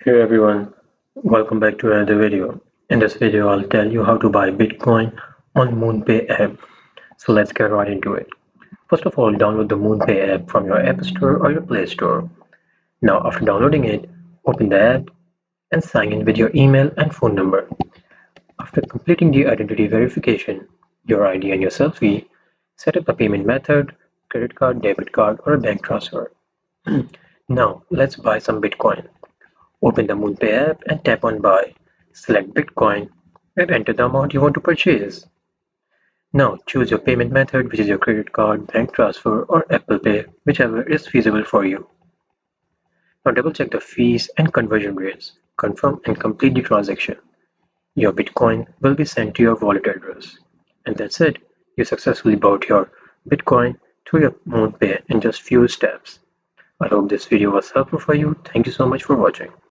Hey everyone, welcome back to another video. In this video, I'll tell you how to buy Bitcoin on MoonPay app. So let's get right into it. First of all, download the MoonPay app from your App Store or your Play Store. Now, after downloading it, open the app and sign in with your email and phone number. After completing the identity verification, your ID and your selfie, set up a payment method, credit card, debit card, or a bank transfer. Now, let's buy some Bitcoin. Open the MoonPay app and tap on Buy. Select Bitcoin and enter the amount you want to purchase. Now choose your payment method, which is your credit card, bank transfer, or Apple Pay, whichever is feasible for you. Now double check the fees and conversion rates. Confirm and complete the transaction. Your Bitcoin will be sent to your wallet address. And that's it. You successfully bought your Bitcoin through your MoonPay in just few steps. I hope this video was helpful for you. Thank you so much for watching.